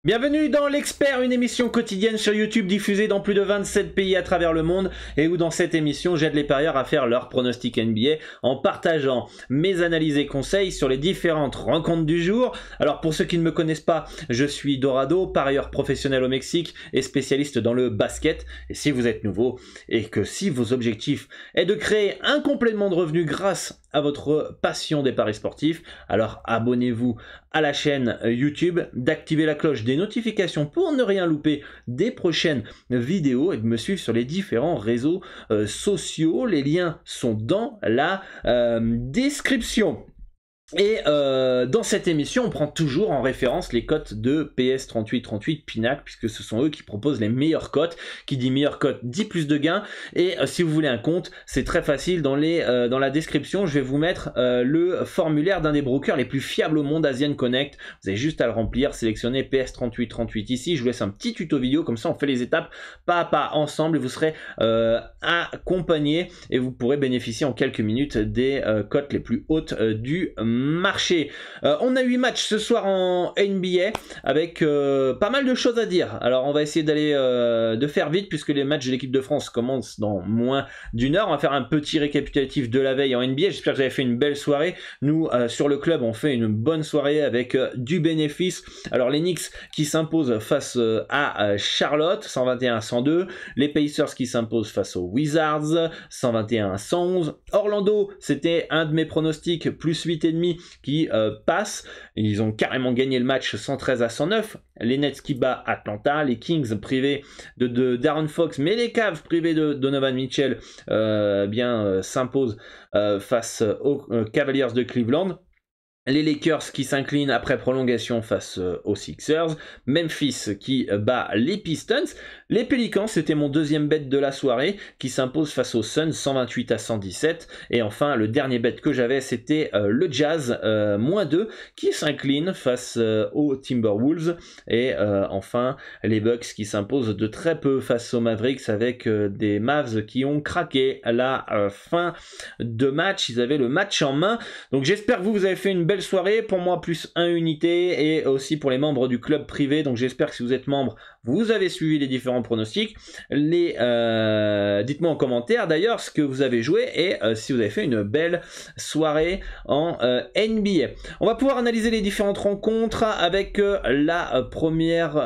Bienvenue dans l'Expert, une émission quotidienne sur YouTube diffusée dans plus de 27 pays à travers le monde et où dans cette émission j'aide les parieurs à faire leurs pronostics NBA en partageant mes analyses et conseils sur les différentes rencontres du jour. Alors pour ceux qui ne me connaissent pas, je suis Dorado, parieur professionnel au Mexique et spécialiste dans le basket. Et si vous êtes nouveau et que si vos objectifs est de créer un complément de revenus grâce à votre passion des paris sportifs, alors abonnez-vous à la chaîne YouTube, d'activer la cloche des notifications pour ne rien louper des prochaines vidéos et de me suivre sur les différents réseaux sociaux. Les liens sont dans la description. Et dans cette émission, on prend toujours en référence les cotes de PS3838 Pinacle, puisque ce sont eux qui proposent les meilleures cotes. Qui dit meilleure cote dit plus de gains. Et si vous voulez un compte, c'est très facile. Dans la description, je vais vous mettre le formulaire d'un des brokers les plus fiables au monde, Asian Connect. Vous avez juste à le remplir, sélectionner PS3838 ici. Je vous laisse un petit tuto vidéo, comme ça on fait les étapes pas à pas ensemble et vous serez accompagné et vous pourrez bénéficier en quelques minutes des cotes les plus hautes du marché. On a 8 matchs ce soir en NBA avec pas mal de choses à dire. Alors on va essayer de faire vite puisque les matchs de l'équipe de France commencent dans moins d'une heure. On va faire un petit récapitulatif de la veille en NBA. J'espère que vous avez fait une belle soirée. Nous sur le club on fait une bonne soirée avec du bénéfice. Alors les Knicks qui s'imposent face à Charlotte 121-102. Les Pacers qui s'imposent face aux Wizards 121-111. Orlando, c'était un de mes pronostics, plus 8,5 qui passe. Ils ont carrément gagné le match 113-109. Les Nets qui bat Atlanta, les Kings privés de Darren Fox, mais les Cavs privés de Donovan Mitchell s'imposent face aux Cavaliers de Cleveland. Les Lakers qui s'inclinent après prolongation face aux Sixers. Memphis qui bat les Pistons. Les Pelicans, c'était mon deuxième bet de la soirée, qui s'impose face aux Suns 128-117. Et enfin, le dernier bet que j'avais, c'était le Jazz -2 qui s'incline face aux Timberwolves. Et enfin, les Bucks qui s'imposent de très peu face aux Mavericks avec des Mavs qui ont craqué à la fin de match. Ils avaient le match en main. Donc j'espère que vous avez fait une belle soirée. Pour moi, plus 1 unité et aussi pour les membres du club privé. Donc j'espère que si vous êtes membre, vous avez suivi les différents pronostics. Dites-moi en commentaire d'ailleurs ce que vous avez joué et si vous avez fait une belle soirée en NBA. On va pouvoir analyser les différentes rencontres avec la première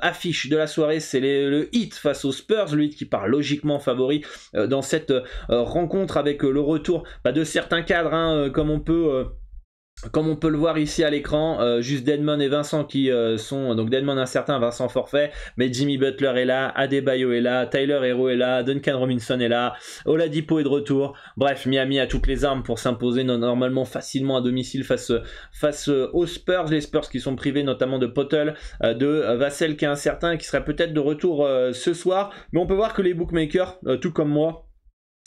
affiche de la soirée. C'est le Heat face aux Spurs. Le Heat qui part logiquement favori dans cette rencontre avec le retour de certains cadres comme on peut le voir ici à l'écran, juste Dedmon et Vincent qui sont, donc Dedmon incertain, Vincent forfait, mais Jimmy Butler est là, Adebayo est là, Tyler Hero est là, Duncan Robinson est là, Oladipo est de retour. Bref, Miami a toutes les armes pour s'imposer normalement facilement à domicile face aux Spurs. Les Spurs qui sont privés notamment de Poeltl, de Vassell qui est incertain, qui serait peut-être de retour ce soir, mais on peut voir que les bookmakers, tout comme moi,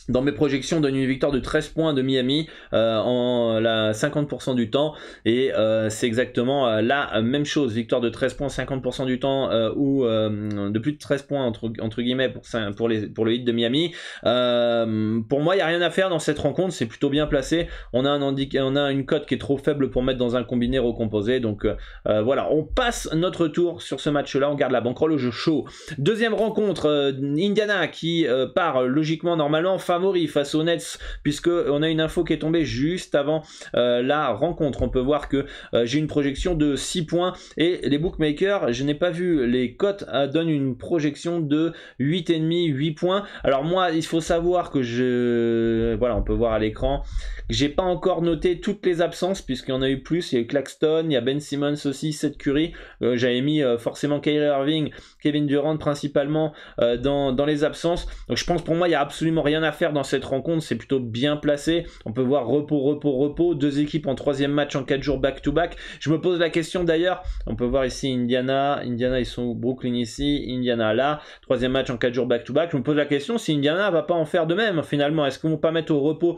dans mes projections, donne une victoire de 13 points de Miami en 50% du temps. Et c'est exactement la même chose. Victoire de 13 points 50% du temps ou de plus de 13 points entre guillemets pour le hit de Miami. Pour moi, il n'y a rien à faire dans cette rencontre. C'est plutôt bien placé. On a une cote qui est trop faible pour mettre dans un combiné recomposé. Donc voilà, on passe notre tour sur ce match-là. On garde la bankroll au jeu chaud. Deuxième rencontre, Indiana qui part logiquement normalement favori face aux Nets, puisque on a une info qui est tombée juste avant la rencontre. On peut voir que j'ai une projection de 6 points et les bookmakers, je n'ai pas vu les cotes, donnent une projection de 8,5, 8 points. Alors moi, il faut savoir que voilà, on peut voir à l'écran, j'ai pas encore noté toutes les absences puisqu'il y en a eu plus. Il y a eu Claxton, il y a Ben Simmons aussi, Seth Curry. J'avais mis forcément Kyrie Irving, Kevin Durant principalement dans les absences. Donc je pense pour moi, il n'y a absolument rien à faire dans cette rencontre, c'est plutôt bien placé. On peut voir repos, deux équipes en troisième match en 4 jours back-to-back. Je me pose la question d'ailleurs, on peut voir ici Indiana ils sont où? Brooklyn ici, Indiana là, troisième match en 4 jours back-to-back. Je me pose la question si Indiana va pas en faire de même finalement. Est-ce qu'on va pas mettre au repos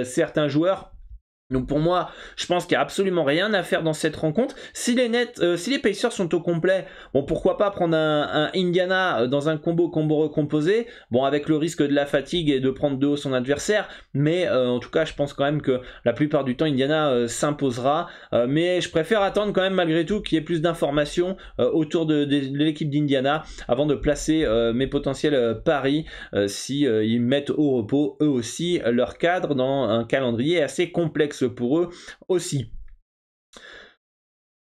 certains joueurs Donc pour moi, je pense qu'il n'y a absolument rien à faire dans cette rencontre. Si les Pacers sont au complet, bon pourquoi pas prendre un Indiana dans un combo recomposé, bon avec le risque de la fatigue et de prendre de haut son adversaire, mais en tout cas je pense quand même que la plupart du temps Indiana s'imposera, mais je préfère attendre quand même malgré tout qu'il y ait plus d'informations autour de l'équipe d'Indiana avant de placer mes potentiels paris si ils mettent au repos eux aussi leur cadre dans un calendrier assez complexe pour eux aussi.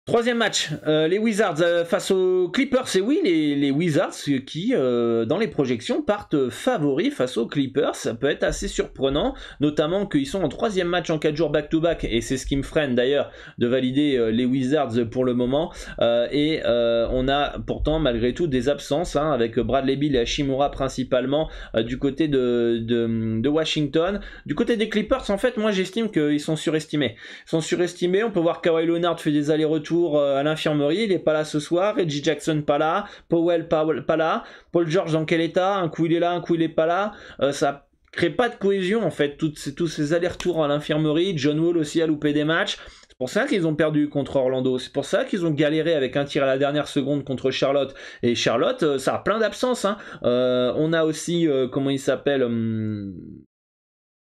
Troisième match, les Wizards face aux Clippers. Et oui, les Wizards qui, dans les projections, partent favoris face aux Clippers. Ça peut être assez surprenant, notamment qu'ils sont en troisième match en 4 jours back-to-back. Et c'est ce qui me freine d'ailleurs de valider les Wizards pour le moment. On a pourtant malgré tout des absences, hein, avec Bradley Beal et Hachimura principalement du côté de Washington. Du côté des Clippers, en fait, moi j'estime qu'ils sont surestimés. On peut voir Kawhi Leonard fait des allers-retours à l'infirmerie, il est pas là ce soir, Reggie Jackson pas là, Powell pas là, Paul George dans quel état, un coup il est là, un coup il est pas là, ça crée pas de cohésion en fait, tous ces allers-retours à l'infirmerie. John Wall aussi a loupé des matchs, c'est pour ça qu'ils ont perdu contre Orlando, c'est pour ça qu'ils ont galéré avec un tir à la dernière seconde contre Charlotte, et Charlotte ça a plein d'absences, hein. On a aussi comment il s'appelle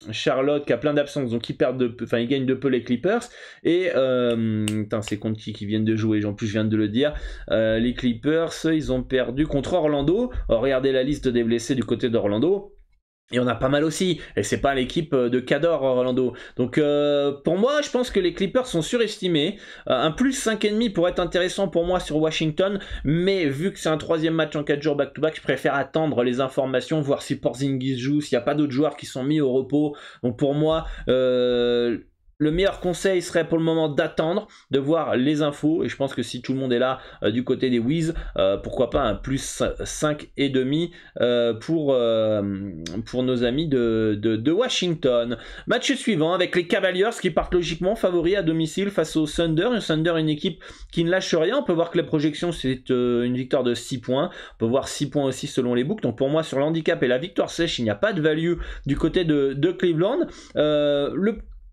Charlotte qui a plein d'absences, donc ils gagnent de peu les Clippers. Et c'est contre qui viennent de jouer, en plus je viens de le dire, les Clippers ils ont perdu contre Orlando. Alors, regardez la liste des blessés du côté d'Orlando, et on a pas mal aussi, et c'est pas l'équipe de Cador Orlando. Donc pour moi, je pense que les Clippers sont surestimés. Un plus 5,5 pourrait être intéressant pour moi sur Washington, mais vu que c'est un troisième match en 4 jours back-to-back, je préfère attendre les informations, voir si Porzingis joue, s'il n'y a pas d'autres joueurs qui sont mis au repos. Donc pour moi, le meilleur conseil serait pour le moment d'attendre, de voir les infos, et je pense que si tout le monde est là du côté des Wiz, pourquoi pas un plus 5,5 pour nos amis de Washington. Match suivant avec les Cavaliers qui partent logiquement favoris à domicile face au Thunder. Le Thunder, une équipe qui ne lâche rien. On peut voir que les projections c'est une victoire de 6 points. On peut voir 6 points aussi selon les books. Donc pour moi sur l'handicap et la victoire sèche, il n'y a pas de value du côté de Cleveland.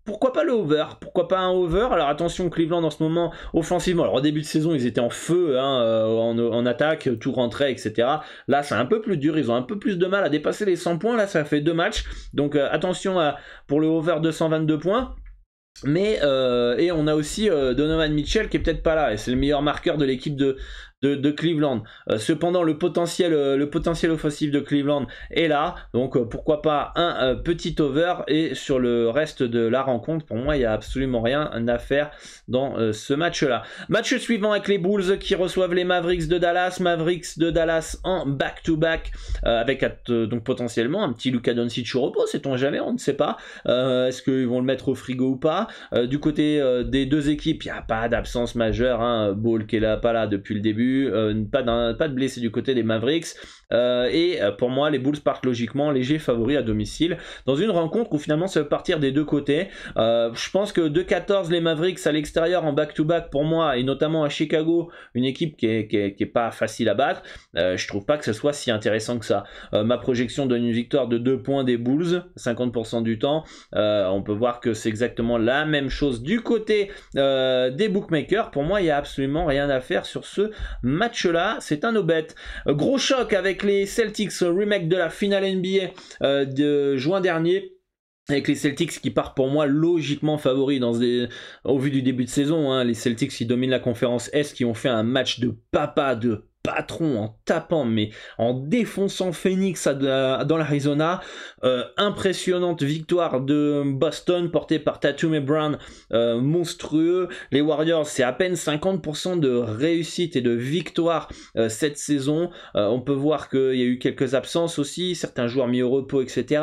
Pourquoi pas le over? Pourquoi pas un over? Alors attention, Cleveland en ce moment, offensivement, alors au début de saison, ils étaient en feu, hein, en attaque, tout rentrait, etc. Là, c'est un peu plus dur, ils ont un peu plus de mal à dépasser les 100 points, là, ça fait 2 matchs. Donc attention pour le over de 122 points. Mais et on a aussi Donovan Mitchell qui est peut-être pas là, et c'est le meilleur marqueur de l'équipe de Cleveland. Cependant, le potentiel offensif de Cleveland est là, donc pourquoi pas un petit over. Et sur le reste de la rencontre, pour moi, il n'y a absolument rien à faire dans ce match-là. Match suivant avec les Bulls qui reçoivent les Mavericks de Dallas en back-to-back, avec donc potentiellement un petit Luka Doncic au repos, sait-on jamais, on ne sait pas. Est-ce qu'ils vont le mettre au frigo ou pas? Du côté des deux équipes, il n'y a pas d'absence majeure, hein. Ball qui est là, pas là depuis le début. Pas de blessés du côté des Mavericks, et pour moi les Bulls partent logiquement légers favoris à domicile dans une rencontre où finalement ça peut partir des deux côtés. Je pense que 2-14 les Mavericks à l'extérieur en back-to-back pour moi, et notamment à Chicago, une équipe qui est pas facile à battre, je trouve pas que ce soit si intéressant que ça. Ma projection donne une victoire de 2 points des Bulls 50% du temps. On peut voir que c'est exactement la même chose du côté des bookmakers. Pour moi il n'y a absolument rien à faire sur ce match-là, c'est un no-bet. Gros choc avec les Celtics, remake de la finale NBA de juin dernier, avec les Celtics qui partent pour moi logiquement favoris au vu du début de saison, hein. Les Celtics qui dominent la conférence Est, qui ont fait un match de patron en tapant, mais en défonçant Phoenix dans l'Arizona. Impressionnante victoire de Boston portée par Tatum et Brown, monstrueux. Les Warriors, c'est à peine 50% de réussite et de victoire cette saison. On peut voir qu'il y a eu quelques absences aussi, certains joueurs mis au repos, etc.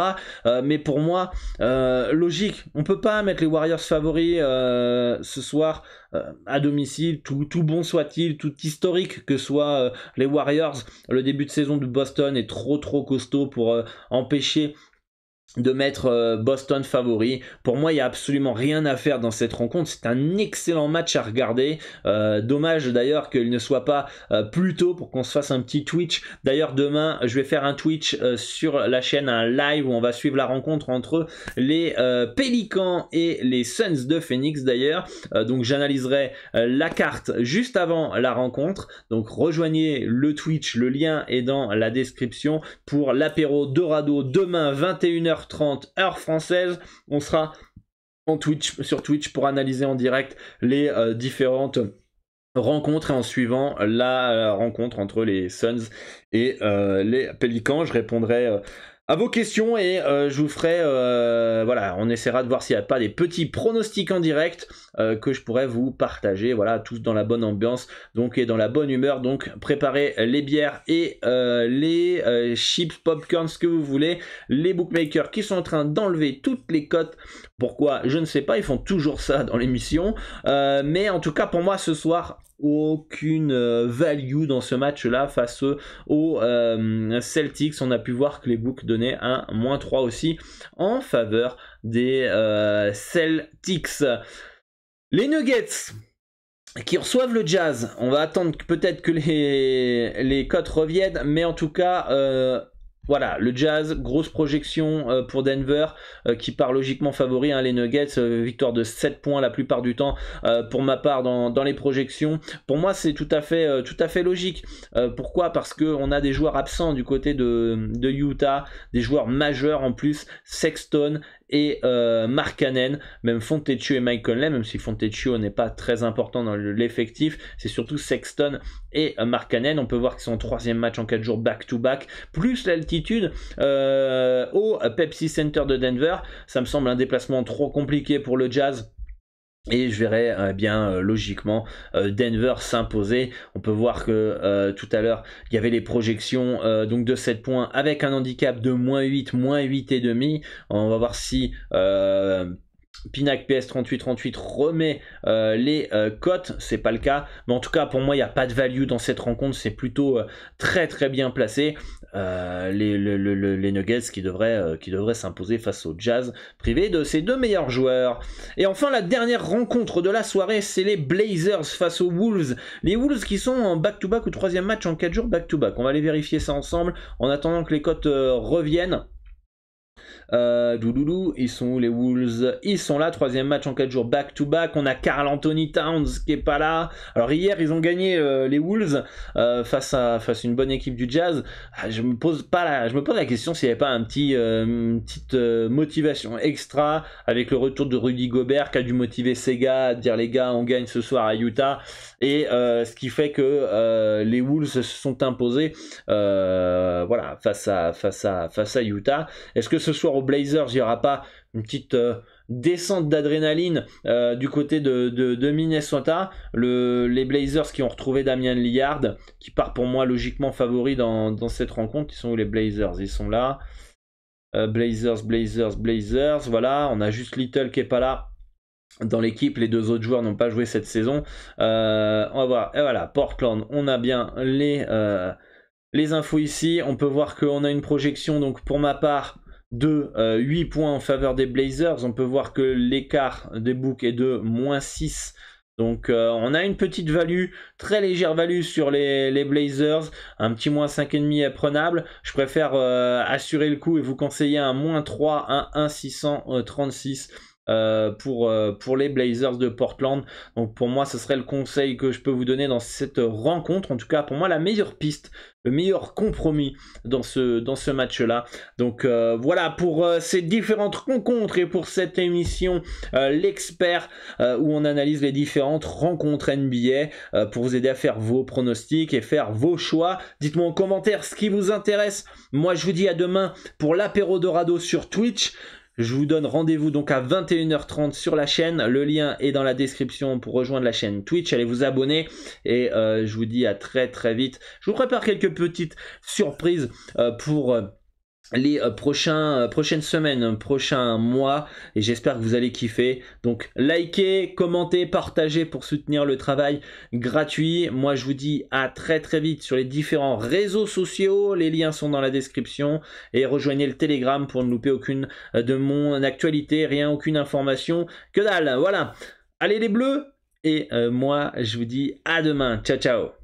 Mais pour moi, logique, on peut pas mettre les Warriors favoris ce soir à domicile, tout bon soit-il, tout historique que soit les Warriors. Le début de saison de Boston est trop costaud pour empêcher de mettre Boston favori. Pour moi, il n'y a absolument rien à faire dans cette rencontre. C'est un excellent match à regarder. Dommage d'ailleurs qu'il ne soit pas plus tôt pour qu'on se fasse un petit Twitch. D'ailleurs, demain, je vais faire un Twitch sur la chaîne, un live où on va suivre la rencontre entre les Pélicans et les Suns de Phoenix d'ailleurs. Donc, j'analyserai la carte juste avant la rencontre. Donc, rejoignez le Twitch. Le lien est dans la description pour l'apéro Dorado demain 21h30 heure française. On sera sur Twitch pour analyser en direct les différentes rencontres et en suivant la rencontre entre les Suns et les Pélicans. Je répondrai à vos questions et je vous ferai, voilà, on essaiera de voir s'il n'y a pas des petits pronostics en direct que je pourrais vous partager, voilà, tous dans la bonne ambiance, donc et dans la bonne humeur, donc préparez les bières et les chips, popcorn, ce que vous voulez, les bookmakers qui sont en train d'enlever toutes les cotes, pourquoi, je ne sais pas, ils font toujours ça dans l'émission, mais en tout cas pour moi ce soir, aucune value dans ce match là face aux Celtics. On a pu voir que les books donnaient un -3 aussi en faveur des Celtics. Les Nuggets qui reçoivent le Jazz, on va attendre peut-être que les cotes reviennent, mais en tout cas voilà, le Jazz, grosse projection pour Denver qui part logiquement favori, hein, les Nuggets, victoire de 7 points la plupart du temps pour ma part dans les projections. Pour moi c'est tout à fait logique. Pourquoi? Parce qu'on a des joueurs absents du côté de Utah, des joueurs majeurs en plus, Sexton et Markkanen, même Fontecchio et Mike Conley, même si Fontecchio n'est pas très important dans l'effectif, c'est surtout Sexton et Markkanen. On peut voir qu'ils sont en 3e match en 4 jours back-to-back, plus l'altitude au Pepsi Center de Denver. Ça me semble un déplacement trop compliqué pour le Jazz. Et je verrai bien logiquement Denver s'imposer. On peut voir que tout à l'heure il y avait les projections donc de 7 points avec un handicap de -8, -8 et demi. On va voir si Pinac PS 3838 remet les cotes, c'est pas le cas, mais en tout cas pour moi il n'y a pas de value dans cette rencontre, c'est plutôt très bien placé. Les Nuggets qui devraient s'imposer face au Jazz, privé de ses deux meilleurs joueurs. Et enfin la dernière rencontre de la soirée, c'est les Blazers face aux Wolves. Les Wolves qui sont en back-to-back ou 3e match en 4 jours back-to-back. On va aller vérifier ça ensemble en attendant que les cotes reviennent. Ils sont où les Wolves? Ils sont là, 3e match en 4 jours back-to-back. On a Karl Anthony Towns qui est pas là. Alors hier ils ont gagné les Wolves face à une bonne équipe du Jazz. Je me pose la question s'il n'y avait pas une petite motivation extra avec le retour de Rudy Gobert qui a dû motiver ses gars à dire les gars on gagne ce soir à Utah, et ce qui fait que les Wolves se sont imposés voilà, face à Utah. Est-ce que ce soir aux Blazers il n'y aura pas une petite descente d'adrénaline du côté de Minnesota? Les Blazers qui ont retrouvé Damian Lillard, qui part pour moi logiquement favori dans cette rencontre. Ils sont où les Blazers? Ils sont là. Blazers, voilà, on a juste Little qui est pas là dans l'équipe, les deux autres joueurs n'ont pas joué cette saison. On va voir, et voilà, Portland, on a bien les infos ici. On peut voir qu'on a une projection, donc pour ma part, de 8 points en faveur des Blazers. On peut voir que l'écart des books est de -6. Donc on a une petite value, très légère value sur les Blazers, un petit -5,5 est prenable. Je préfère assurer le coup et vous conseiller un -3 à 1,636 pour les Blazers de Portland. Donc pour moi ce serait le conseil que je peux vous donner dans cette rencontre, en tout cas pour moi la meilleure piste, le meilleur compromis dans ce match là. Donc voilà pour ces différentes rencontres et pour cette émission l'expert où on analyse les différentes rencontres NBA pour vous aider à faire vos pronostics et faire vos choix. Dites-moi en commentaire ce qui vous intéresse. Moi je vous dis à demain pour l'apéro Dorado sur Twitch. Je vous donne rendez-vous donc à 21h30 sur la chaîne. Le lien est dans la description pour rejoindre la chaîne Twitch. Allez vous abonner et je vous dis à très vite. Je vous prépare quelques petites surprises pour les prochaines semaines, prochains mois, et j'espère que vous allez kiffer. Donc likez, commentez, partagez pour soutenir le travail gratuit. Moi je vous dis à très très vite sur les différents réseaux sociaux, les liens sont dans la description, et rejoignez le Telegram pour ne louper aucune de mon actualité, rien, aucune information, que dalle, voilà. Allez les bleus, et moi je vous dis à demain, ciao ciao.